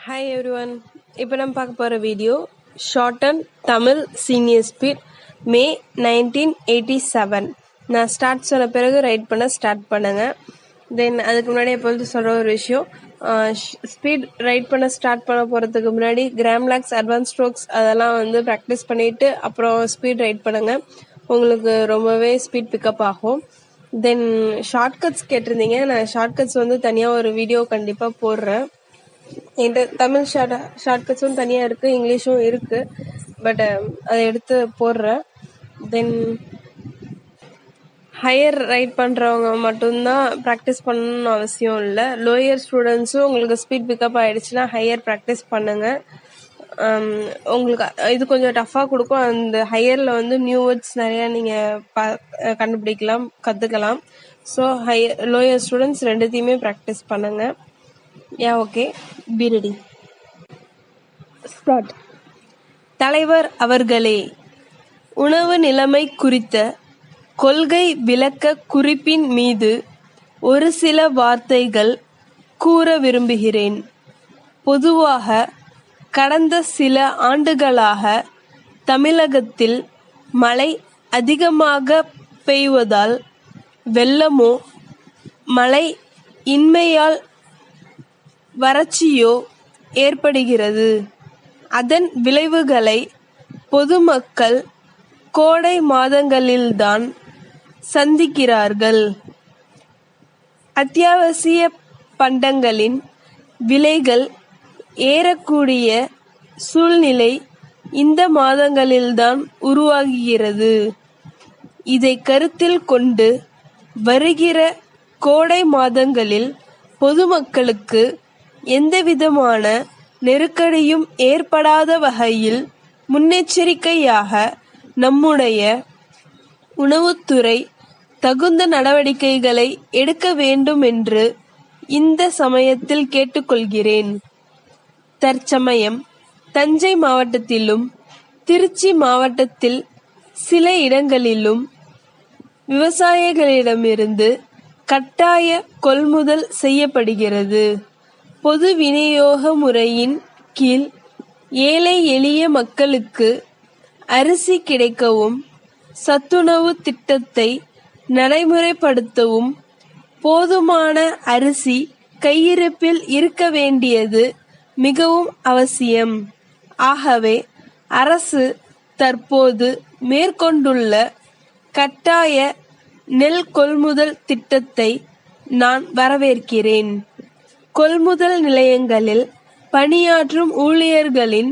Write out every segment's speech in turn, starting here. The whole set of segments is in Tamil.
Hi everyone. இப்போ நம்ம பார்க்க போகிற வீடியோ ஷார்டன் தமிழ் சீனியர் ஸ்பீட் மே 1987. நான் ஸ்டார்ட் சொன்ன பிறகு ரைட் பண்ண ஸ்டார்ட் பண்ணுங்க. தென் அதுக்கு முன்னாடி எப்பொழுது சொல்கிற ஒரு விஷயம், ஸ்பீட் ரைட் பண்ண ஸ்டார்ட் பண்ண போகிறதுக்கு முன்னாடி கிராம்லாக்ஸ் அட்வான்ஸ் ஸ்ட்ரோக்ஸ் அதெல்லாம் ப்ராக்டிஸ் பண்ணிவிட்டு அப்புறம் ஸ்பீட் ரைட் பண்ணுங்க. உங்களுக்கு ரொம்பவே ஸ்பீட் பிக்கப் ஆகும். தென் ஷார்ட்கட்ஸ் கேட்டிருந்தீங்க. நான் ஷார்ட்கட்ஸ் தனியாக ஒரு வீடியோ கண்டிப்பாக போடுறேன். என்கிட்ட தமிழ் ஷார்ட்கட்ஸும் தனியாக இருக்குது, இங்கிலீஷும் இருக்குது. பட் அதை எடுத்து போடுறேன். தென் ஹையர் ரைட் பண்ணுறவங்க மட்டும்தான் ப்ராக்டிஸ் பண்ணணும்னு அவசியம் இல்லை. லோயர் ஸ்டூடெண்ட்ஸும் உங்களுக்கு ஸ்பீட் பிக்கப் ஆகிடுச்சுன்னா ஹையர் ப்ராக்டிஸ் பண்ணுங்கள். உங்களுக்கு இது கொஞ்சம் டஃப்பாக கொடுக்கும். அந்த ஹையரில் நியூ வேர்ட்ஸ் நிறையா நீங்கள் கண்டுபிடிக்கலாம், கற்றுக்கலாம். ஸோ லோயர் ஸ்டூடெண்ட்ஸ் ரெண்டுத்தையுமே ப்ராக்டிஸ் பண்ணுங்கள். Okay, be ready. ஸ்டார்ட். தலைவர் அவர்களே, உணவு நிலைமை குறித்த கொள்கை விளக்க குறிப்பின் மீது ஒரு சில வார்த்தைகள் கூற விரும்புகிறேன். பொதுவாக கடந்த சில ஆண்டுகளாக தமிழகத்தில் மழை அதிகமாக பெய்வதால் வெள்ளமோ மழை இன்மையால் வறட்சியோ ஏற்படுகிறது. அதன் விளைவுகளை பொதுமக்கள் கோடை மாதங்களில்தான் சந்திக்கிறார்கள். அத்தியாவசிய பண்டங்களின் விலைகள் ஏறக்கூடிய சூழ்நிலை இந்த மாதங்களில்தான் உருவாகிறது. இதை கருத்தில் கொண்டு வருகிற கோடை மாதங்களில் பொதுமக்களுக்கு எந்தவிதமான நெருக்கடியும் ஏற்படாத வகையில் முன்னெச்சரிக்கையாக நம்முடைய உணவுத்துறை தகுந்த நடவடிக்கைகளை எடுக்க வேண்டும் என்று இந்த சமயத்தில் கேட்டுக்கொள்கிறேன். தற்சமயம் தஞ்சை மாவட்டத்திலும் திருச்சி மாவட்டத்தில் சில இடங்களிலும் விவசாயிகளிடமிருந்து கட்டாய கொள்முதல் செய்யப்படுகிறது. பொது விநியோக முறையின் கீழ் ஏழை எளிய மக்களுக்கு அரிசி கிடைக்கவும், சத்துணவு திட்டத்தை நடைமுறைப்படுத்தவும் போதுமான அரிசி கையிருப்பில் இருக்க வேண்டியது மிகவும் அவசியம். ஆகவே அரசு தற்போது மேற்கொண்டுள்ள கட்டாய நெல் கொள்முதல் திட்டத்தை நான் வரவேற்கிறேன். கொள்முதல் நிலையங்களில் பணியாற்றும் ஊழியர்களின்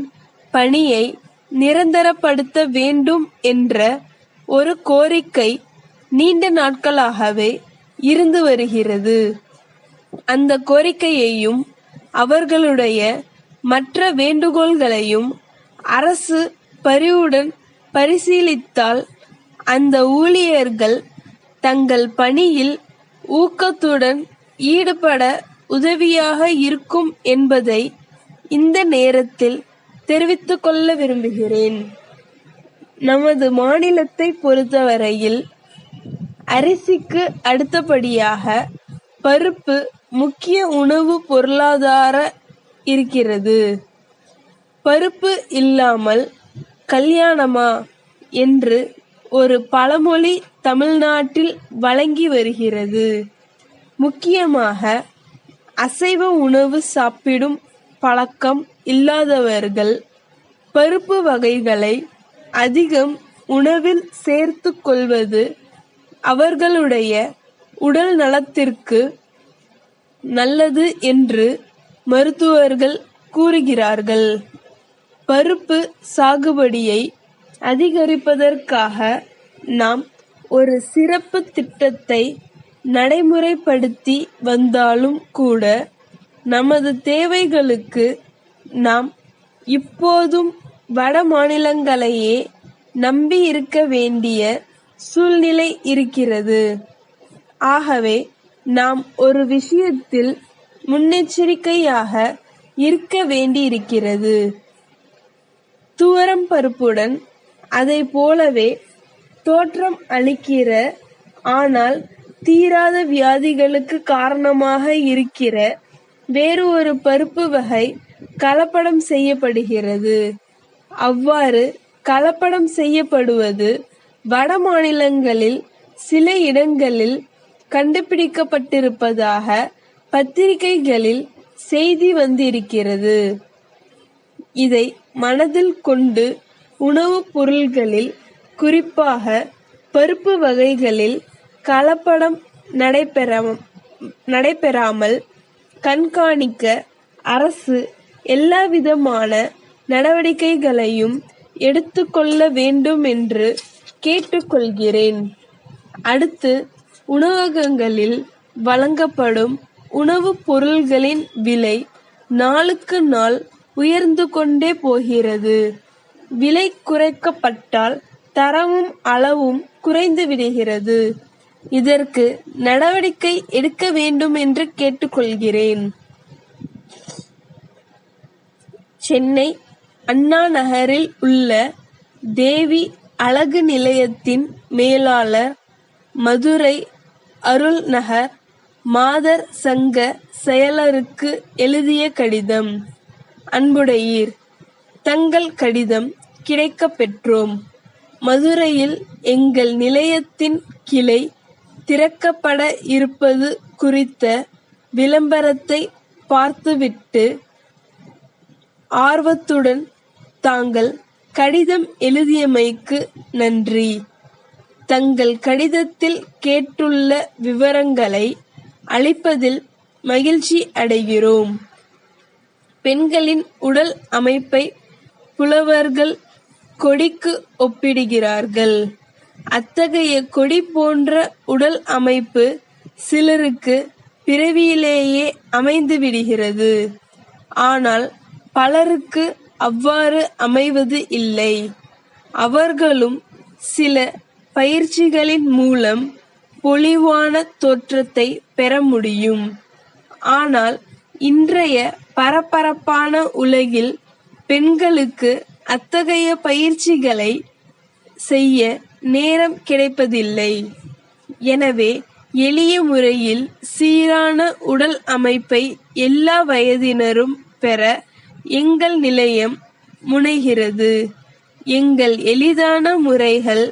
பணியை நிரந்தரப்படுத்த வேண்டும் என்ற ஒரு கோரிக்கை நீண்ட நாட்களாகவே இருந்து வருகிறது. அந்த கோரிக்கையையும் அவர்களுடைய மற்ற வேண்டுகோள்களையும் அரசு பரிவுடன் பரிசீலித்தால் அந்த ஊழியர்கள் தங்கள் பணியில் ஊக்கத்துடன் ஈடுபட உதவியாக இருக்கும் என்பதை இந்த நேரத்தில் தெரிவித்துக் கொள்ள விரும்புகிறேன். நமது மாநிலத்தை பொறுத்தவரையில் அரிசிக்கு அடுத்தபடியாக பருப்பு முக்கிய உணவு பொருளாதார இருக்கிறது. பருப்பு இல்லாமல் கல்யாணமா என்று ஒரு பழமொழி தமிழ்நாட்டில் வழங்கி வருகிறது. முக்கியமாக அசைவ உணவு சாப்பிடும் பழக்கம் இல்லாதவர்கள் பருப்பு வகைகளை அதிகம் உணவில் சேர்த்து கொள்வது அவர்களுடைய உடல் நலத்திற்கு நல்லது என்று மருத்துவர்கள் கூறுகிறார்கள். பருப்பு சாகுபடியை அதிகரிப்பதற்காக நாம் ஒரு சிறப்பு திட்டத்தை நடைமுறைப்படுத்தி வந்தாலும் கூட நமது தேவைகளுக்கு நாம் இப்போதும் வட மாநிலங்களையே நம்பி இருக்க வேண்டிய சூழ்நிலை இருக்கிறது. ஆகவே நாம் ஒரு விஷயத்தில் முன்னெச்சரிக்கையாக இருக்க வேண்டியிருக்கிறது. துவரம் பருப்புடன் அதை போலவே தோற்றம் அளிக்கிற ஆனால் தீராத வியாதிகளுக்கு காரணமாக இருக்கிற வேறு ஒரு பருப்பு வகை கலப்படம் செய்யப்படுகிறது. அவ்வாறு கலப்படம் செய்யப்படுவது வட மாநிலங்களில் சில இடங்களில் கண்டுபிடிக்கப்பட்டிருப்பதாக பத்திரிகைகளில் செய்தி வந்திருக்கிறது. இதை மனதில் கொண்டு உணவுப் பொருள்களில், குறிப்பாக பருப்பு வகைகளில் கலப்படம் நடைபெறாமல் கண்காணிக்க அரசு எல்லாவிதமான நடவடிக்கைகளையும் எடுத்துக்கொள்ள வேண்டும் என்று கேட்டுக்கொள்கிறேன். அடுத்து, உணவகங்களில் வழங்கப்படும் உணவுப் பொருள்களின் விலை நாளுக்கு நாள் உயர்ந்து கொண்டே போகிறது. விலை குறைக்கப்பட்டால் தரமும் அளவும் குறைந்து விடுகிறது. இதற்கு நடவடிக்கை எடுக்க வேண்டும் என்று கேட்டுக்கொள்கிறேன். சென்னை அண்ணா நகரில் உள்ள தேவி அழகு நிலையத்தின் மேலாளர், மதுரை அருள்நகர் மாதர் சங்க செயலருக்கு எழுதிய கடிதம். அன்புடையீர், தங்கள் கடிதம் கிடைக்கப் பெற்றோம். மதுரையில் எங்கள் நிலையத்தின் கிளை திறக்கப்பட இருப்பது குறித்த விளம்பரத்தை பார்த்துவிட்டு ஆர்வத்துடன் தாங்கள் கடிதம் எழுதியமைக்கு நன்றி. தங்கள் கடிதத்தில் கேட்டுள்ள விவரங்களை அளிப்பதில் மகிழ்ச்சி அடைகிறோம். பெண்களின் உடல் அமைப்பை புலவர்கள் கொடிக்கு ஒப்பிடுகிறார்கள். அத்தகைய கொடி போன்ற உடல் அமைப்பு சிலருக்கு பிறவியிலேயே அமைந்து விடுகிறது. ஆனால் பலருக்கு அவ்வாறு அமைவது இல்லை. அவர்களும் சில பயிற்சிகளின் மூலம் பொலிவான தோற்றத்தை பெற முடியும். ஆனால் இன்றைய பரபரப்பான உலகில் பெண்களுக்கு அத்தகைய பயிற்சிகளை செய்ய நேரம் கிடைப்பதில்லை. எனவே எளிய முறையில் சீரான உடல் அமைப்பை எல்லா வயதினரும் பெற எங்கள் நிலையம் முனைகிறது. எங்கள் எளிதான முறைகள்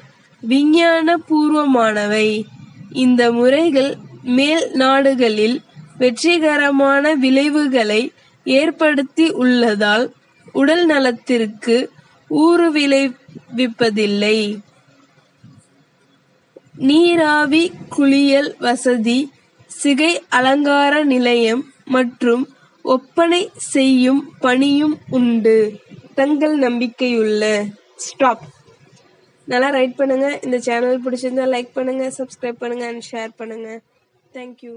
விஞ்ஞான பூர்வமானவை. இந்த முறைகள் மேல் நாடுகளில் வெற்றிகரமான விளைவுகளை ஏற்படுத்தி உள்ளதால் உடல் நலத்திற்கு ஊறு விளைவிப்பதில்லை. நீராவி குளியல் வசதி, சிகை அலங்கார நிலையம் மற்றும் ஒப்பனை செய்யும் பணியும் உண்டு. தங்கள் நம்பிக்கையுள்ள ஸ்டாப். நல்லா ரைட் பண்ணுங்க. இந்த சேனல் பிடிச்சிருந்தா லைக் பண்ணுங்க, சப்ஸ்கிரைப் பண்ணுங்க அண்ட் ஷேர் பண்ணுங்க. தேங்க்யூ.